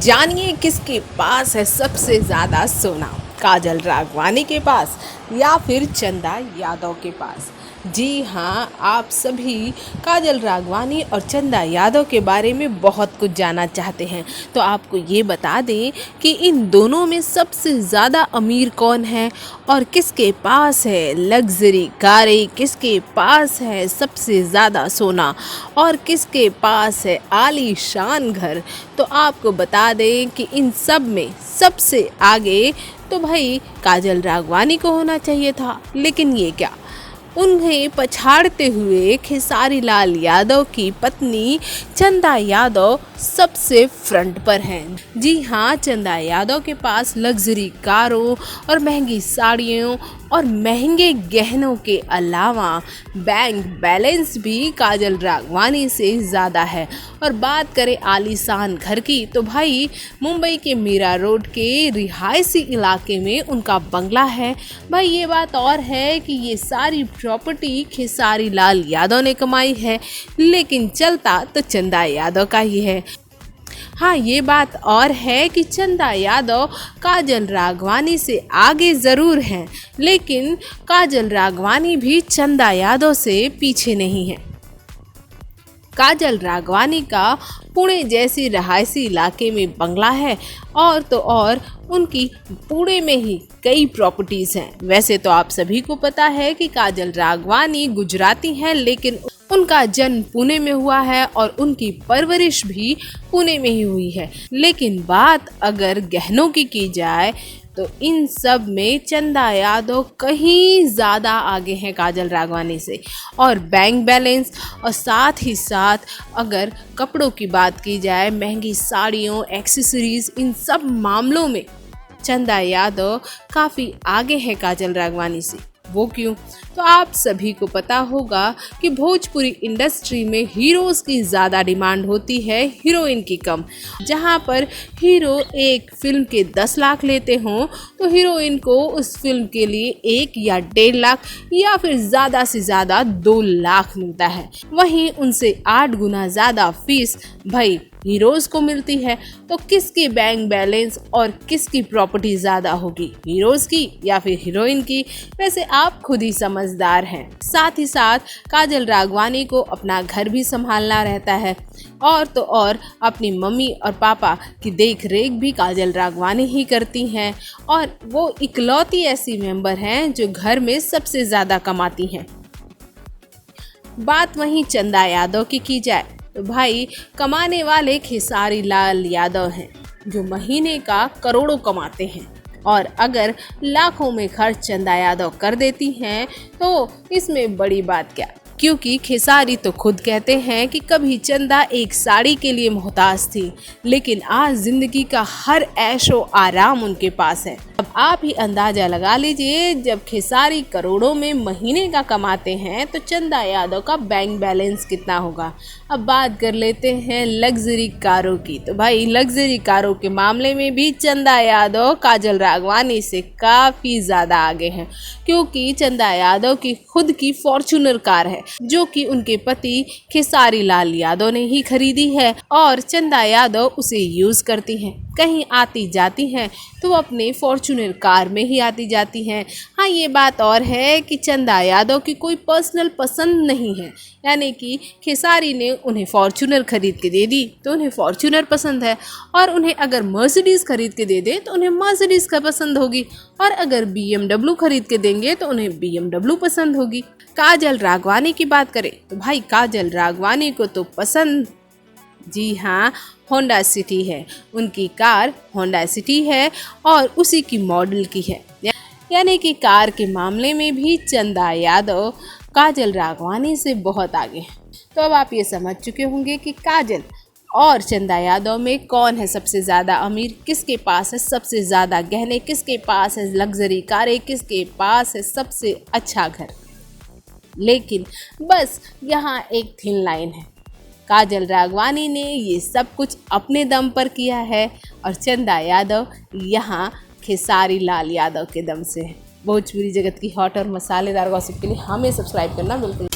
जानिए किसके पास है सबसे ज़्यादा सोना, काजल राघवानी के पास या फिर चंदा यादव के पास। जी हाँ, आप सभी काजल राघवानी और चंदा यादव के बारे में बहुत कुछ जानना चाहते हैं, तो आपको ये बता दें कि इन दोनों में सबसे ज़्यादा अमीर कौन है और किसके पास है लग्जरी कारें, किसके पास है सबसे ज़्यादा सोना और किसके पास है आलीशान घर। तो आपको बता दें कि इन सब में सबसे आगे तो भाई काजल राघवानी को होना चाहिए था, लेकिन ये क्या, उन्हें पछाड़ते हुए खेसारी लाल यादव की पत्नी चंदा यादव सबसे फ्रंट पर हैं। जी हाँ, चंदा यादव के पास लग्जरी कारों और महंगी साड़ियों और महंगे गहनों के अलावा बैंक बैलेंस भी काजल राघवानी से ज़्यादा है। और बात करें आलीशान घर की, तो भाई मुंबई के मीरा रोड के रिहायशी इलाके में उनका बंगला है। भाई ये बात और है कि ये सारी प्रॉपर्टी खेसारी लाल यादव ने कमाई है, लेकिन चलता तो चंदा यादव का ही है। हाँ, ये बात और है कि चंदा यादव काजल राघवानी से आगे ज़रूर हैं, लेकिन काजल राघवानी भी चंदा यादव से पीछे नहीं है। काजल राघवानी का पुणे जैसी रहायशी इलाके में बंगला है, और तो और उनकी पुणे में ही कई प्रॉपर्टीज़ हैं। वैसे तो आप सभी को पता है कि काजल राघवानी गुजराती हैं, लेकिन उनका जन्म पुणे में हुआ है और उनकी परवरिश भी पुणे में ही हुई है। लेकिन बात अगर गहनों की जाए तो इन सब में चंदा यादव कहीं ज़्यादा आगे हैं काजल राघवानी से। और बैंक बैलेंस और साथ ही साथ अगर कपड़ों की बात की जाए, महंगी साड़ियों, एक्सेसरीज़, इन सब मामलों में चंदा यादव काफ़ी आगे हैं काजल राघवानी से। वो क्यों? तो आप सभी को पता होगा कि भोजपुरी इंडस्ट्री में हीरोज़ की ज़्यादा डिमांड होती है, हीरोइन की कम। जहाँ पर हीरो एक फिल्म के 10 लाख लेते हों, तो हीरोइन को उस फिल्म के लिए 1 या 1.5 लाख या फिर ज़्यादा से ज़्यादा 2 लाख मिलता है। वहीं उनसे 8 गुना ज़्यादा फीस भाई हीरोज़ को मिलती है। तो किसकी बैंक बैलेंस और किसकी प्रॉपर्टी ज़्यादा होगी, हीरोज़ की या फिर हीरोइन की? वैसे आप खुद ही समझदार हैं। साथ ही साथ काजल राघवानी को अपना घर भी संभालना रहता है, और तो और अपनी मम्मी और पापा की देख रेख भी काजल राघवानी ही करती हैं, और वो इकलौती ऐसी मेंबर हैं जो घर में सबसे ज़्यादा कमाती हैं। बात वहीं चंदा यादव की जाए तो भाई कमाने वाले खेसारी लाल यादव हैं, जो महीने का करोड़ों कमाते हैं। और अगर लाखों में खर्च चंदा यादव कर देती हैं तो इसमें बड़ी बात क्या, क्योंकि खेसारी तो खुद कहते हैं कि कभी चंदा एक साड़ी के लिए मोहताज थी, लेकिन आज ज़िंदगी का हर ऐशो आराम उनके पास है। अब आप ही अंदाज़ा लगा लीजिए, जब खेसारी करोड़ों में महीने का कमाते हैं तो चंदा यादव का बैंक बैलेंस कितना होगा। अब बात कर लेते हैं लग्जरी कारों की, तो भाई लग्जरी कारों के मामले में भी चंदा यादव काजल राघवानी से काफ़ी ज़्यादा आगे हैं, क्योंकि चंदा यादव की खुद की फॉर्च्यूनर कार है, जो कि उनके पति खेसारी लाल यादव ने ही खरीदी है, और चंदा यादव उसे यूज़ करती हैं। कहीं आती जाती हैं तो वो अपने फॉर्च्यूनर कार में ही आती जाती हैं। हाँ, ये बात और है कि चंदा यादव की कोई पर्सनल पसंद नहीं है, यानी कि खेसारी ने उन्हें फॉर्च्यूनर खरीद के दे दी तो उन्हें फॉर्च्यूनर पसंद है, और उन्हें अगर मर्सिडीज़ खरीद के दे दे तो उन्हें मर्सिडीज़ का पसंद होगी, और अगर BMW खरीद के देंगे तो उन्हें BMW पसंद होगी। काजल राघवानी की बात करें तो भाई काजल राघवानी को तो पसंद, जी हाँ, होंडा सिटी है। उनकी कार होंडा सिटी है और उसी की मॉडल की है, यानी कि कार के मामले में भी चंदा यादव काजल राघवानी से बहुत आगे हैं। तो अब आप ये समझ चुके होंगे कि काजल और चंदा यादव में कौन है सबसे ज़्यादा अमीर, किसके पास है सबसे ज़्यादा गहने, किसके पास है लग्जरी कारें, किसके पास है सबसे अच्छा घर। लेकिन बस यहाँ एक थिन लाइन है, काजल राघवानी ने ये सब कुछ अपने दम पर किया है और चंदा यादव यहाँ खेसारी लाल यादव के दम से है। भोजपुरी जगत की हॉट और मसालेदार गॉसिप के लिए हमें सब्सक्राइब करना बिल्कुल